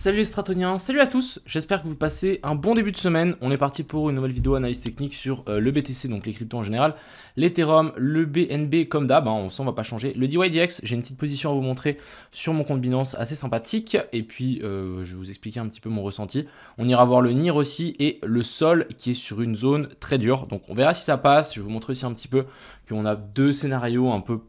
Salut les stratoniens, salut à tous, j'espère que vous passez un bon début de semaine. On est parti pour une nouvelle vidéo analyse technique sur le BTC, donc les cryptos en général, l'Ethereum, le BNB comme d'hab, ça on va pas changer. Le DYDX, j'ai une petite position à vous montrer sur mon compte Binance assez sympathique, et puis je vais vous expliquer un petit peu mon ressenti. On ira voir le NIR aussi et le Sol qui est sur une zone très dure, donc on verra si ça passe. Je vais vous montrer aussi un petit peu qu'on a deux scénarios un peu...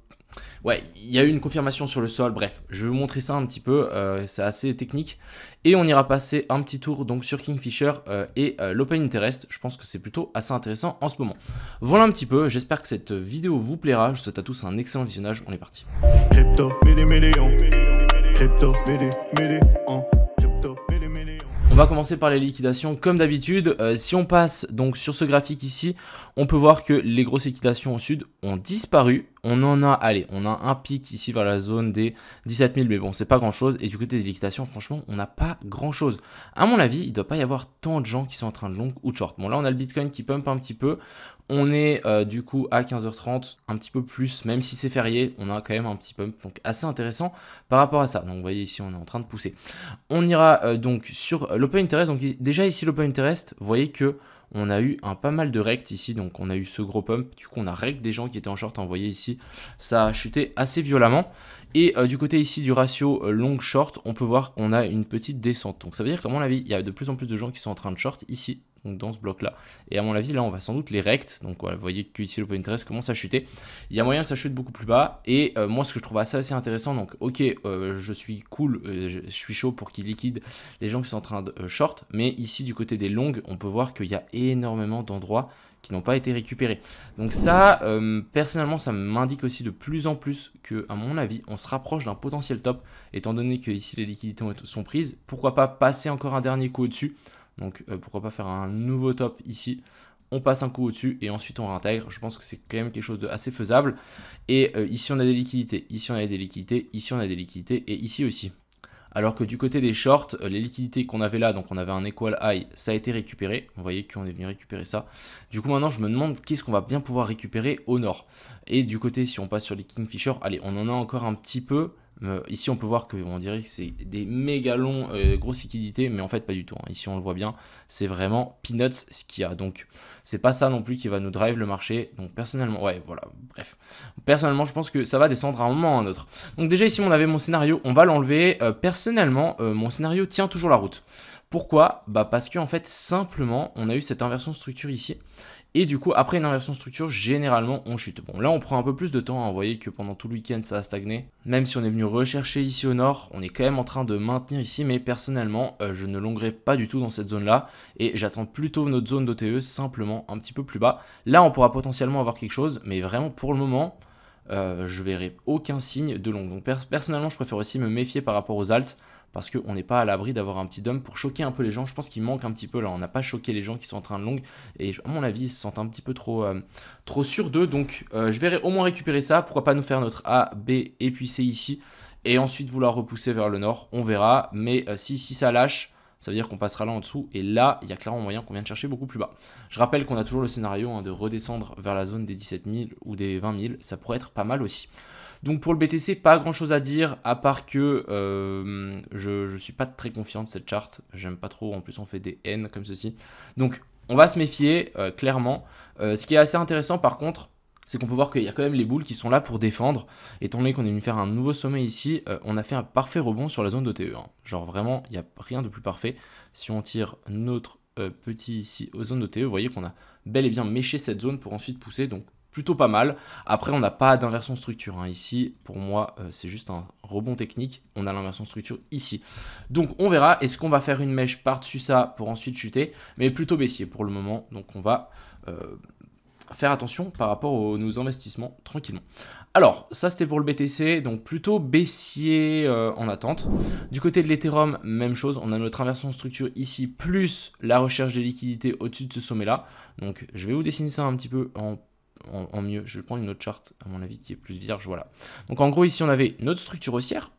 Ouais, il y a eu une confirmation sur le sol, bref, je vais vous montrer ça un petit peu, c'est assez technique. Et on ira passer un petit tour donc sur Kingfisher et l'Open Interest, je pense que c'est plutôt assez intéressant en ce moment. Voilà un petit peu, j'espère que cette vidéo vous plaira, je vous souhaite à tous un excellent visionnage, on est parti. Crypto, millions. Crypto, millions. On va commencer par les liquidations comme d'habitude. Si on passe donc sur ce graphique ici, on peut voir que les grosses liquidations au sud ont disparu. On en a, allez, on a un pic ici vers la zone des 17 000, mais bon, c'est pas grand chose. Et du côté des liquidations, franchement, on n'a pas grand chose. À mon avis, il ne doit pas y avoir tant de gens qui sont en train de long ou de short. Bon, là, on a le Bitcoin qui pump un petit peu. On est du coup à 15h30, un petit peu plus, même si c'est férié, on a quand même un petit pump, donc assez intéressant par rapport à ça. Donc vous voyez ici, on est en train de pousser. On ira donc sur l'Open Interest. Donc déjà ici, l'Open Interest, vous voyez que on a eu un pas mal de rect ici, donc on a eu ce gros pump, du coup on a rect des gens qui étaient en short, vous voyez ici, ça a chuté assez violemment. Et du côté ici du ratio long-short, on peut voir qu'on a une petite descente. Donc ça veut dire qu'à mon avis, il y a de plus en plus de gens qui sont en train de short ici, donc dans ce bloc-là. Et à mon avis, là, on va sans doute les rect. Donc voilà, vous voyez que ici l'Open Interest commence à chuter. Il y a moyen que ça chute beaucoup plus bas. Et moi, ce que je trouve assez intéressant, donc ok, je suis cool, je suis chaud pour qu'ils liquident les gens qui sont en train de short. Mais ici, du côté des longues, on peut voir qu'il y a énormément d'endroits qui n'ont pas été récupérés. Donc ça, personnellement, ça m'indique aussi de plus en plus que, à mon avis, on se rapproche d'un potentiel top, étant donné que ici les liquidités sont prises. Pourquoi pas passer encore un dernier coup au-dessus? Donc pourquoi pas faire un nouveau top ici, on passe un coup au-dessus et ensuite on réintègre. Je pense que c'est quand même quelque chose de assez faisable. Et ici on a des liquidités, ici on a des liquidités, ici on a des liquidités et ici aussi. Alors que du côté des shorts, les liquidités qu'on avait là, donc on avait un equal high, ça a été récupéré. Vous voyez qu'on est venu récupérer ça. Du coup maintenant je me demande qu'est-ce qu'on va bien pouvoir récupérer au nord. Et du côté, si on passe sur les Kingfisher, allez, on en a encore un petit peu. Ici on peut voir qu'on dirait que c'est des méga longs grosses liquidités, mais en fait pas du tout, Ici on le voit bien, c'est vraiment peanuts ce qu'il y a, donc c'est pas ça non plus qui va nous drive le marché. Donc personnellement, ouais voilà, bref, personnellement je pense que ça va descendre à un moment ou à un autre. Donc déjà ici on avait mon scénario, on va l'enlever. Personnellement mon scénario tient toujours la route. Pourquoi? Parce qu'en fait simplement on a eu cette inversion de structure ici. Et du coup, après une inversion de structure, généralement, on chute. Bon, là, on prend un peu plus de temps. Vous voyez que pendant tout le week-end, ça a stagné. Même si on est venu rechercher ici au nord, on est quand même en train de maintenir ici. Mais personnellement, je ne longerai pas du tout dans cette zone-là. Et j'attends plutôt notre zone d'OTE simplement un petit peu plus bas. Là, on pourra potentiellement avoir quelque chose. Mais vraiment, pour le moment, je verrai aucun signe de long. Donc personnellement, je préfère aussi me méfier par rapport aux alts. Parce qu'on n'est pas à l'abri d'avoir un petit dump pour choquer un peu les gens. Je pense qu'il manque un petit peu là. On n'a pas choqué les gens qui sont en train de long. Et à mon avis, ils se sentent un petit peu trop sûrs d'eux. Donc je verrai au moins récupérer ça. Pourquoi pas nous faire notre A, B et puis C ici. Et ensuite vouloir repousser vers le nord. On verra. Mais si ça lâche, ça veut dire qu'on passera là en dessous. Et là, il y a clairement moyen qu'on vienne chercher beaucoup plus bas. Je rappelle qu'on a toujours le scénario de redescendre vers la zone des 17 000 ou des 20 000. Ça pourrait être pas mal aussi. Donc pour le BTC, pas grand chose à dire, à part que je suis pas très confiant de cette charte. J'aime pas trop, en plus on fait des N comme ceci. Donc on va se méfier, clairement. Ce qui est assez intéressant par contre, c'est qu'on peut voir qu'il y a quand même les boules qui sont là pour défendre. Étant donné qu'on est venu faire un nouveau sommet ici, on a fait un parfait rebond sur la zone d'OTE. Genre vraiment, il n'y a rien de plus parfait. Si on tire notre petit ici aux zones d'OTE, vous voyez qu'on a bel et bien méché cette zone pour ensuite pousser. Donc plutôt pas mal. Après, on n'a pas d'inversion structure. Ici, pour moi, c'est juste un rebond technique. On a l'inversion structure ici. Donc, on verra. Est-ce qu'on va faire une mèche par-dessus ça pour ensuite chuter? Mais plutôt baissier pour le moment. Donc, on va faire attention par rapport à nos investissements tranquillement. Alors, ça, c'était pour le BTC. Donc, plutôt baissier en attente. Du côté de l'Ethereum, même chose. On a notre inversion structure ici, plus la recherche des liquidités au-dessus de ce sommet-là. Donc, je vais vous dessiner ça un petit peu en mieux. Je vais prendre une autre charte à mon avis qui est plus vierge, voilà. Donc en gros ici on avait notre structure haussière,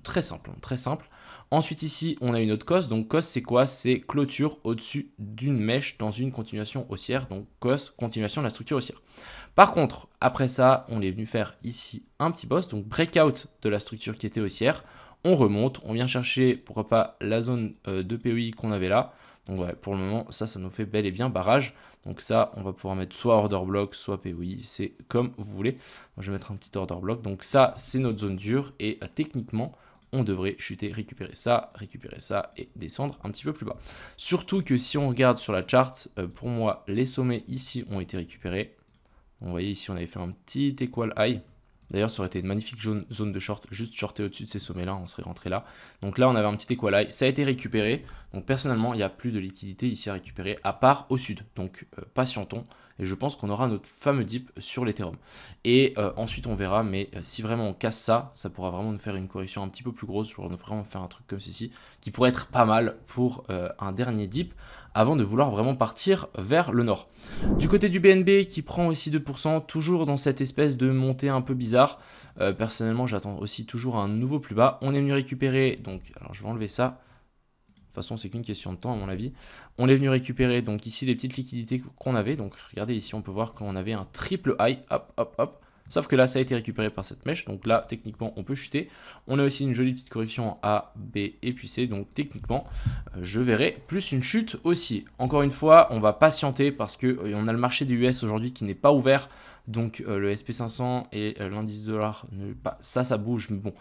très simple, très simple. Ensuite ici on a une autre cos, donc cos c'est quoi? C'est clôture au-dessus d'une mèche dans une continuation haussière, donc cos, continuation de la structure haussière. Par contre, après ça, on est venu faire ici un petit boss, donc breakout de la structure qui était haussière. On remonte, on vient chercher, pourquoi pas, la zone de POI qu'on avait là. Donc ouais, pour le moment, ça nous fait bel et bien barrage. Donc ça, on va pouvoir mettre soit order block, soit POI, c'est comme vous voulez. Moi, je vais mettre un petit order block. Donc ça, c'est notre zone dure et techniquement, on devrait chuter, récupérer ça et descendre un petit peu plus bas. Surtout que si on regarde sur la charte, pour moi, les sommets ici ont été récupérés. Vous voyez ici, on avait fait un petit equal high. D'ailleurs, ça aurait été une magnifique zone de short, juste shorter au-dessus de ces sommets-là, on serait rentré là. Donc là, on avait un petit equal high, ça a été récupéré. Donc personnellement, il n'y a plus de liquidité ici à récupérer, à part au sud. Donc patientons, et je pense qu'on aura notre fameux dip sur l'Ethereum. Et ensuite, on verra, mais si vraiment on casse ça, ça pourra vraiment nous faire une correction un petit peu plus grosse. Je vais vraiment faire un truc comme ceci, qui pourrait être pas mal pour un dernier dip, avant de vouloir vraiment partir vers le nord. Du côté du BNB qui prend aussi 2%, toujours dans cette espèce de montée un peu bizarre. Personnellement, j'attends aussi toujours un nouveau plus bas. On est venu récupérer, donc, alors je vais enlever ça. De toute façon, c'est qu'une question de temps à mon avis. On est venu récupérer donc ici les petites liquidités qu'on avait. Donc regardez ici, on peut voir qu'on avait un triple high, hop, hop, hop. Sauf que là, ça a été récupéré par cette mèche. Donc là, techniquement, on peut chuter. On a aussi une jolie petite correction en A, B et puis C. Donc techniquement, je verrai plus une chute aussi. Encore une fois, on va patienter parce qu'on a le marché des US aujourd'hui qui n'est pas ouvert. Donc le SP500 et l'indice dollar, ça bouge. Mais bon,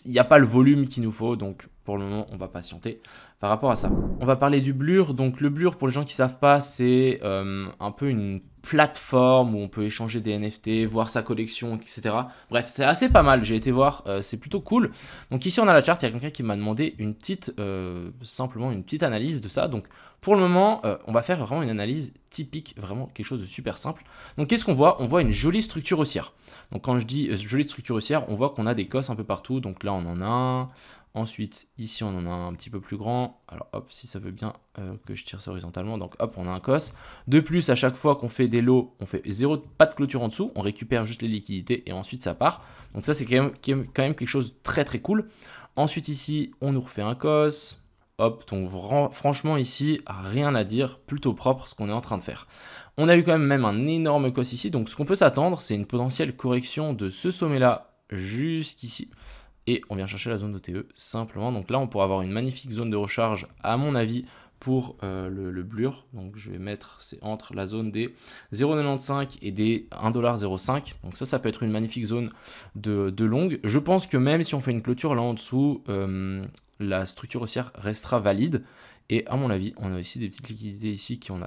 il n'y a pas le volume qu'il nous faut. Donc pour le moment, on va patienter par rapport à ça. On va parler du Blur. Donc le Blur, pour les gens qui ne savent pas, c'est un peu une plateforme où on peut échanger des NFT, voir sa collection, etc. Bref, c'est assez pas mal, j'ai été voir, c'est plutôt cool. Donc ici on a la charte, il y a quelqu'un qui m'a demandé une petite, simplement une petite analyse de ça. Donc pour le moment, on va faire vraiment une analyse typique, vraiment quelque chose de super simple. Donc qu'est-ce qu'on voit? On voit une jolie structure haussière. Donc quand je dis jolie structure haussière, on voit qu'on a des cosses un peu partout. Donc là on en a un. Ensuite, ici, on en a un petit peu plus grand. Alors, hop, si ça veut bien que je tire ça horizontalement. Donc, hop, on a un cos. De plus, à chaque fois qu'on fait des lots, on fait pas de clôture en dessous. On récupère juste les liquidités et ensuite, ça part. Donc, ça, c'est quand même quelque chose de très, très cool. Ensuite, ici, on nous refait un cos. Hop, donc franchement, ici, rien à dire. Plutôt propre ce qu'on est en train de faire. On a eu quand même un énorme cos ici. Donc, ce qu'on peut s'attendre, c'est une potentielle correction de ce sommet-là jusqu'ici. Et on vient chercher la zone d'OTE simplement. Donc là, on pourra avoir une magnifique zone de recharge, à mon avis, pour le Blur. Donc je vais mettre, c'est entre la zone des 0,95 et des 1,05 $. Donc ça peut être une magnifique zone de longue. Je pense que même si on fait une clôture là en dessous, la structure haussière restera valide. Et à mon avis, on a aussi des petites liquidités ici qui n'ont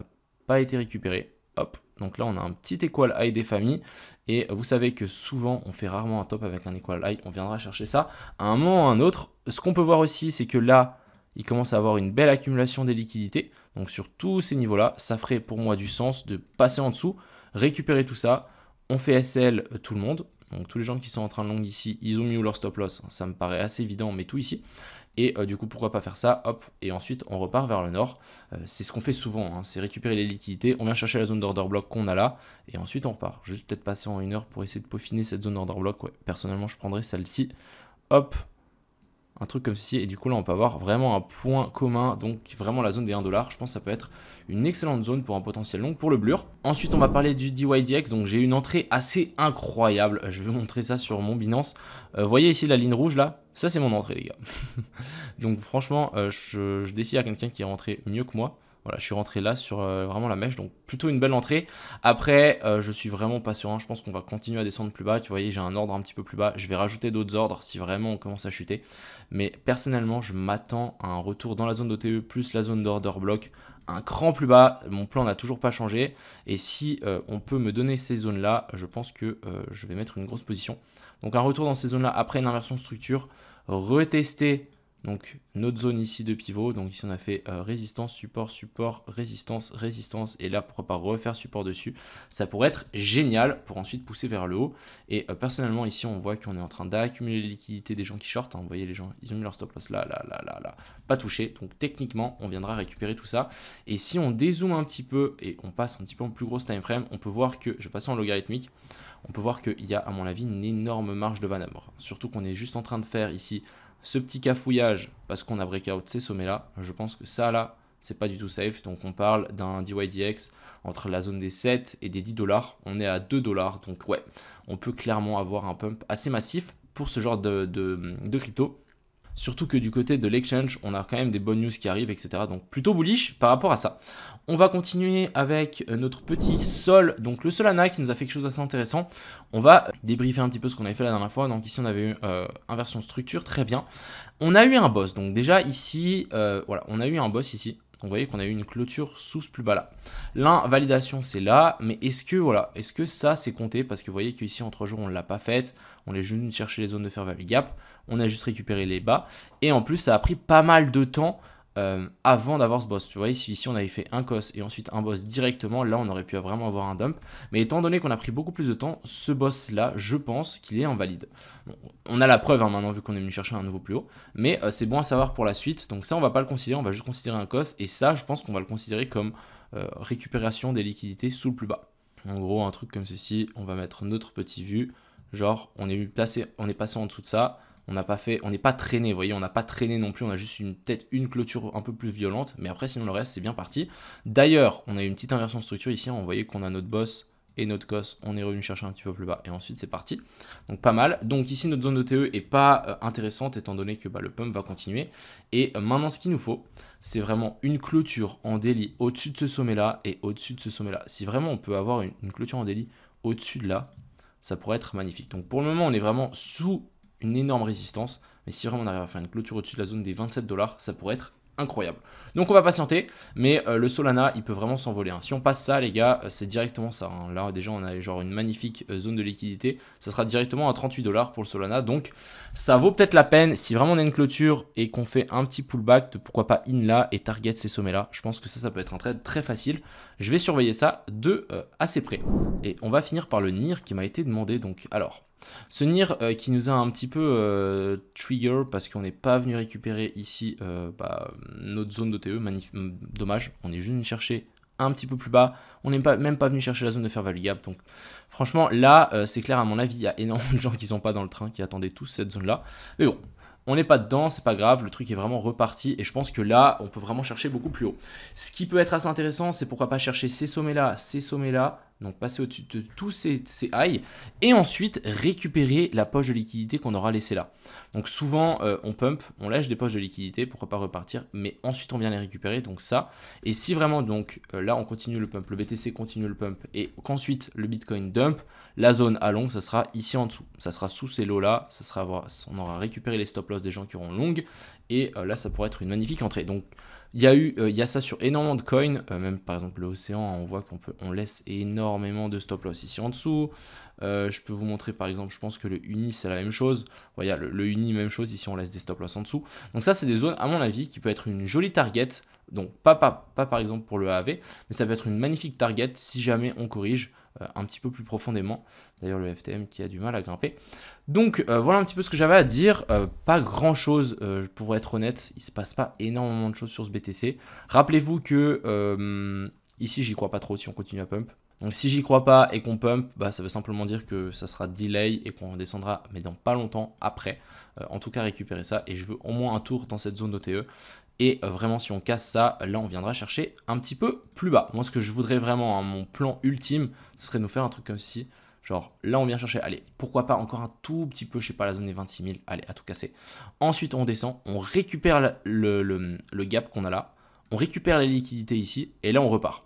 pas été récupérées. Hop. Donc là, on a un petit equal high des familles. Et vous savez que souvent, on fait rarement un top avec un equal high. On viendra chercher ça à un moment ou à un autre. Ce qu'on peut voir aussi, c'est que là, il commence à avoir une belle accumulation des liquidités. Donc sur tous ces niveaux-là, ça ferait pour moi du sens de passer en dessous, récupérer tout ça. On fait SL tout le monde. Donc tous les gens qui sont en train de long ici, ils ont mis où leur stop loss. Ça me paraît assez évident, mais tout ici. Et du coup, pourquoi pas faire ça, hop, et ensuite on repart vers le nord. C'est ce qu'on fait souvent, hein, c'est récupérer les liquidités, on vient chercher la zone d'order block qu'on a là, et ensuite on repart. Juste peut-être passer en 1 heure pour essayer de peaufiner cette zone d'order block. Ouais, personnellement, je prendrais celle-ci, hop, un truc comme ceci, et du coup là on peut avoir vraiment un point commun, donc vraiment la zone des 1 $. Je pense que ça peut être une excellente zone pour un potentiel long pour le Blur. Ensuite on va parler du DYDX, donc j'ai une entrée assez incroyable, je vais vous montrer ça sur mon Binance. Vous voyez ici la ligne rouge là, ça c'est mon entrée les gars. Donc franchement je défie à quelqu'un qui est rentré mieux que moi. Voilà, je suis rentré là sur vraiment la mèche, donc plutôt une belle entrée. Après, je suis vraiment pas serein, je pense qu'on va continuer à descendre plus bas. Tu voyez, j'ai un ordre un petit peu plus bas. Je vais rajouter d'autres ordres si vraiment on commence à chuter. Mais personnellement, je m'attends à un retour dans la zone d'OTE plus la zone d'order block. Un cran plus bas, mon plan n'a toujours pas changé. Et si on peut me donner ces zones-là, je pense que je vais mettre une grosse position. Donc un retour dans ces zones-là après une inversion de structure, retester. Donc notre zone ici de pivot, donc ici on a fait résistance, support, support, résistance, résistance, et là pourquoi pas refaire support dessus, ça pourrait être génial pour ensuite pousser vers le haut. Et personnellement ici on voit qu'on est en train d'accumuler les liquidités des gens qui shortent, hein. Vous voyez les gens, ils ont mis leur stop loss là, pas touché, donc techniquement on viendra récupérer tout ça. Et si on dézoome un petit peu et on passe un petit peu en plus grosse time frame, on peut voir que, je vais passer en logarithmique, on peut voir qu'il y a à mon avis une énorme marge de manœuvre, surtout qu'on est juste en train de faire ici ce petit cafouillage parce qu'on a breakout ces sommets là. Je pense que ça là c'est pas du tout safe, donc on parle d'un DYDX entre la zone des 7 et des 10 $. On est à 2 $, donc ouais, on peut clairement avoir un pump assez massif pour ce genre de crypto. Surtout que du côté de l'exchange, on a quand même des bonnes news qui arrivent, etc. Donc plutôt bullish par rapport à ça. On va continuer avec notre petit Sol, donc le Solana qui nous a fait quelque chose d'assez intéressant. On va débriefer un petit peu ce qu'on avait fait la dernière fois. Donc ici on avait eu inversion structure, très bien. On a eu un boss, donc déjà ici, voilà, on a eu un boss ici. Vous voyez qu'on a eu une clôture sous ce plus bas là. L'invalidation c'est là, mais est-ce que voilà, est-ce que ça c'est compté? Parce que vous voyez qu'ici en 3 jours on ne l'a pas faite, on est juste chercher les zones de fair value gap, on a juste récupéré les bas, et en plus ça a pris pas mal de temps avant d'avoir ce boss. Tu vois, ici on avait fait un cos et ensuite un boss directement, là on aurait pu vraiment avoir un dump, mais étant donné qu'on a pris beaucoup plus de temps, ce boss là je pense qu'il est invalide. Bon, on a la preuve hein, maintenant vu qu'on est venu chercher un nouveau plus haut, mais c'est bon à savoir pour la suite, donc ça on va pas le considérer, on va juste considérer un cos, et ça je pense qu'on va le considérer comme récupération des liquidités sous le plus bas. En gros un truc comme ceci, on va mettre notre petit vue, genre on est passé en dessous de ça. On n'est pas traîné, vous voyez, on n'a pas traîné non plus, on a juste peut-être une clôture un peu plus violente, mais après sinon le reste c'est bien parti. D'ailleurs, on a eu une petite inversion de structure ici, on voyait qu'on a notre boss et notre cos, on est revenu chercher un petit peu plus bas et ensuite c'est parti. Donc pas mal. Donc ici notre zone de TE est pas intéressante étant donné que le pump va continuer. Et maintenant ce qu'il nous faut, c'est vraiment une clôture en daily au-dessus de ce sommet là et au-dessus de ce sommet là. Si vraiment on peut avoir une clôture en daily au-dessus de là, ça pourrait être magnifique. Donc pour le moment on est vraiment sous une énorme résistance, mais si vraiment on arrive à faire une clôture au-dessus de la zone des 27 $, ça pourrait être incroyable. Donc on va patienter, mais le Solana il peut vraiment s'envoler. Hein. Si on passe ça les gars, c'est directement ça. Hein. Là déjà on a genre une magnifique zone de liquidité, ça sera directement à 38 $ pour le Solana, donc ça vaut peut-être la peine si vraiment on a une clôture et qu'on fait un petit pullback de pourquoi pas in là et target ces sommets là. Je pense que ça peut être un trade très facile. Je vais surveiller ça de assez près. Et on va finir par le NIR qui m'a été demandé. Donc alors ce NIR qui nous a un petit peu trigger parce qu'on n'est pas venu récupérer ici notre zone d'OTE, dommage, on est juste venu chercher un petit peu plus bas, on n'est même pas venu chercher la zone de fair value gap, donc franchement là c'est clair à mon avis, il y a énormément de gens qui sont pas dans le train, qui attendaient tous cette zone là, mais bon. On n'est pas dedans, c'est pas grave, le truc est vraiment reparti et je pense que là, on peut vraiment chercher beaucoup plus haut. Ce qui peut être assez intéressant, c'est pourquoi pas chercher ces sommets-là, donc passer au-dessus de tous ces highs et ensuite récupérer la poche de liquidité qu'on aura laissée là. Donc souvent, on pump, on lâche des poches de liquidité, pourquoi pas repartir, mais ensuite on vient les récupérer, donc ça. Et si vraiment, donc là, on continue le pump, le BTC continue le pump et qu'ensuite le Bitcoin dump, la zone à long, ça sera ici en dessous. Ça sera sous ces lots-là, on aura récupéré les stop loss des gens qui auront long et là, ça pourrait être une magnifique entrée. Donc, il y a ça sur énormément de coins, même par exemple l'océan, on voit qu'on laisse énormément de stop loss ici en dessous. Je peux vous montrer par exemple, je pense que le Uni c'est la même chose. Voyez, le Uni même chose, ici on laisse des stop loss en dessous. Donc ça c'est des zones à mon avis qui peut être une jolie target. Donc pas par exemple pour le AAV, mais ça peut être une magnifique target si jamais on corrige un petit peu plus profondément. D'ailleurs le FTM qui a du mal à grimper. Donc voilà un petit peu ce que j'avais à dire. Pas grand chose pour être honnête, il se passe pas énormément de choses sur ce BTC. Rappelez-vous que ici j'y crois pas trop si on continue à pump. Donc si j'y crois pas et qu'on pump, ça veut simplement dire que ça sera delay et qu'on redescendra, mais dans pas longtemps après. En tout cas récupérer ça et je veux au moins un tour dans cette zone d'OTE. Et vraiment si on casse ça, là on viendra chercher un petit peu plus bas. Moi ce que je voudrais vraiment, mon plan ultime, ce serait de nous faire un truc comme ceci. Genre là on vient chercher, allez, pourquoi pas encore un tout petit peu, je sais pas, la zone des 26 000, allez, à tout casser. Ensuite on descend, on récupère le gap qu'on a là, on récupère les liquidités ici, et là on repart.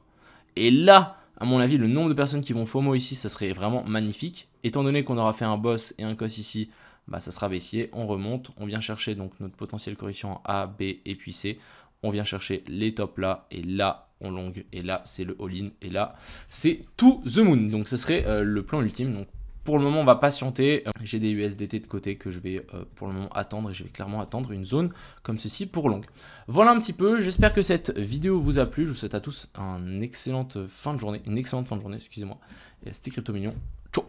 Et là, à mon avis, le nombre de personnes qui vont FOMO ici, ça serait vraiment magnifique. Étant donné qu'on aura fait un boss et un cos ici, ça sera baissier, on remonte, on vient chercher donc notre potentielle correction en A, B et puis C. On vient chercher les tops là, et là on long, et là c'est le all-in, et là c'est to the moon. Donc ce serait le plan ultime. Donc pour le moment on va patienter, j'ai des USDT de côté que je vais pour le moment attendre, et je vais clairement attendre une zone comme ceci pour long. Voilà un petit peu, j'espère que cette vidéo vous a plu, je vous souhaite à tous une excellente fin de journée, excusez-moi, et c'était Crypto Mignon, ciao.